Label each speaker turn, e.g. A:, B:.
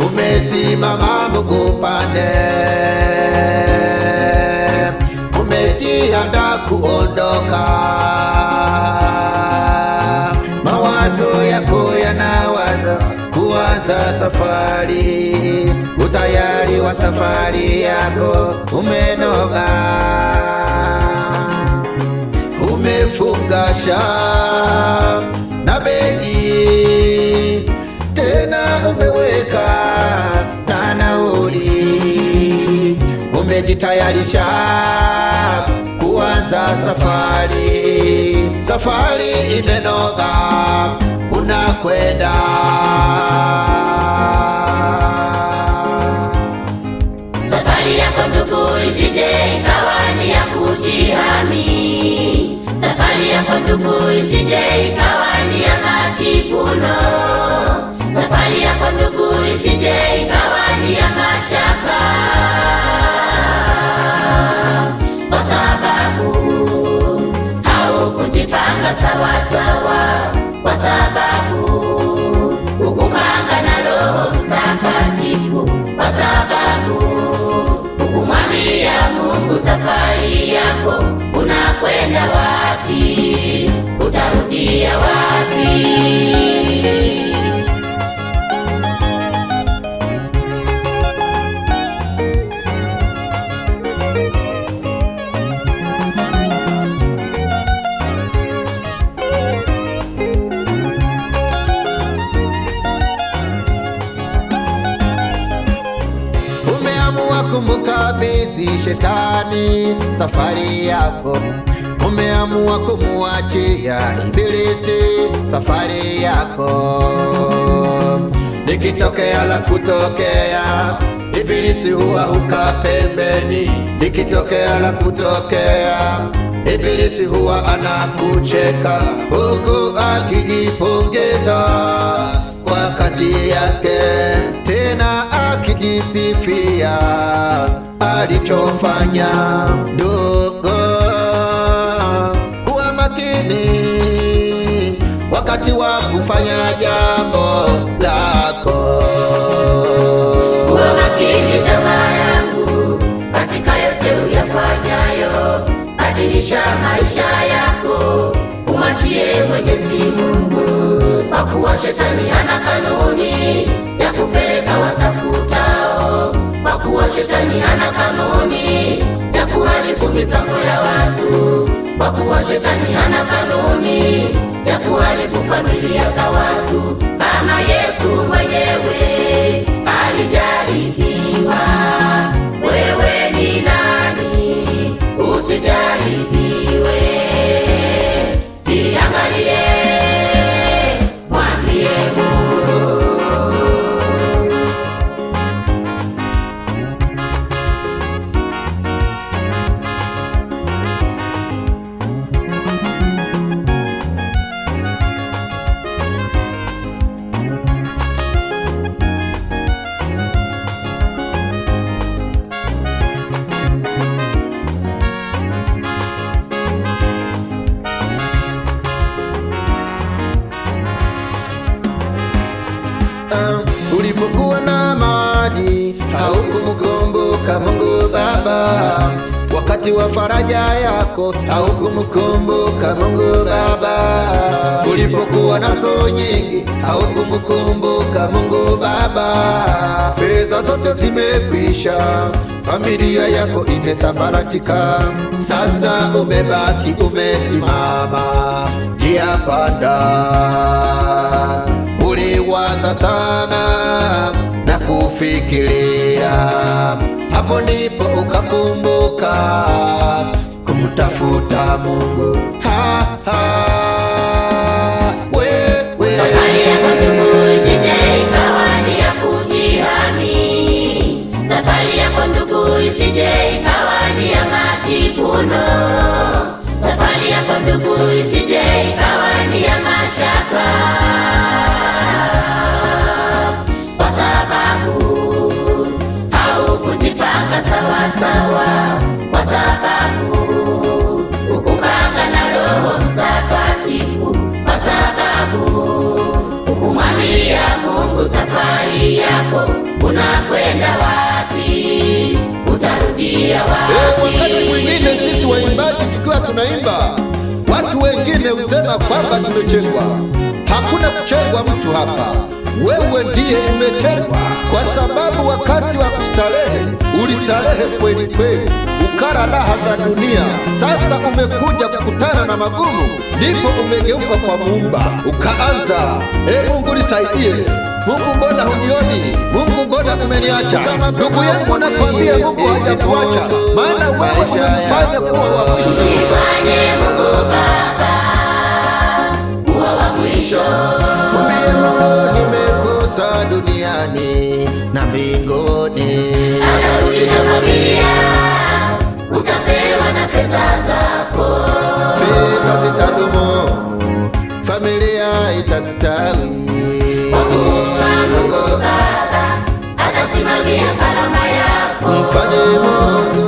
A: umesimama Mungu pande, umejiandaa kuondoka. Mawazo yako yanawaza kuanza safari, utayari wa safari yako umenoga. Umefungasha na begi, tena umeweka na nauli, umejitayarisha kuanza safari. Safari imenoga, unakwenda.
B: Safari yako ndugu, isije ikawa ni ya kujihami. Safari yako ndugu, isije ikawa ni ya majivuno. Safari yako ndugu, isije ikawa ni ya mashaka, kwa sababu haukujipanga sawa sawa, kwa sababu ukupanga na Roho Mtakatifu, kwa sababu ukumwambia Mungu safari yako unakwenda wapi, utarudia wapi.
A: Umeamua kumkabidhi shetani safari yako, umeamua kumuachia ibilisi safari yako. Likitokea la kutokea, ibilisi huwa huka pembeni. Likitokea la kutokea, ibilisi huwa anakucheka, huku akijipongeza kwa kazi yake, tena akijisifia alichofanya. Ndugu, kuwa makini wakati wa kufanya jambo lako.
B: Kuwa makini jamaa yangu, katika yote uyafanyayo, badilisha maisha yako, umwachie Mwenyezi Mungu, kwa kuwa shetani hana kanuni ya kupeleka watafutao, kwa kuwa shetani hana kanuni ya kuharibu mipango ya watu, kwa kuwa shetani hana kanuni ya kuharibu familia za watu. Kama Yesu mwenyewe alijaribiwa, wewe ni nani usijaribiwe? Jiangalie, mwambie Mungu.
A: Ulipokuwa na amani haukumkumbuka Mungu Baba, wakati wa faraja yako haukumkumbuka Mungu Baba. Ulipokuwa nazo nyingi haukumkumbuka Mungu Baba. Fedha zote zimekwisha, familia yako imesambaratika, sasa umebaki umesimama njia panda. Uliwaza sana na kufikiria, hapo ndipo ukakumbuka kumtafuta Mungu. Wewe
B: safari yako ndugu, isije ikawa ni ya kujihami. Safari yako ndugu, isije ikawa ni ya majivuno. Safari yako ndugu, isije ikawa ni ya mashaka, kwa sababu haukujipanga sawa sawa, kwa sababu ukupanga na Roho Mtakatifu. Utakimbilia wapi?
A: Wakati mwingine sisi waimbaji tukiwa tunaimba, watu wengine husema kwamba tumechengwa. Hakuna kuchengwa mtu hapa, wewe ndiye umechengwa, kwa sababu wakati wa kustarehe ulistarehe kweli kweli, ukara raha za dunia. Sasa umekuja kukutana na magumu, ndipo umegeuka kwa Muumba ukaanza, Mungu nisaidie, Mungu mbona hunioni, Mungu mbona umeniacha? Ndugu yangu nakwambia, Mungu hajakuacha, maana wewe umemfanya kuwa wa mwisho.
B: Usifanye Mungu Baba kuwa wa mwisho.
A: Mwambie Mungu nimekosa duniani na mbinguni.
B: Atarudisha familia, utapewa na fedha zako.
A: Pesa zitadumu, familia itastawi.
B: Mungu Baba atasimamia gharama yako.
A: Mfanye Mungu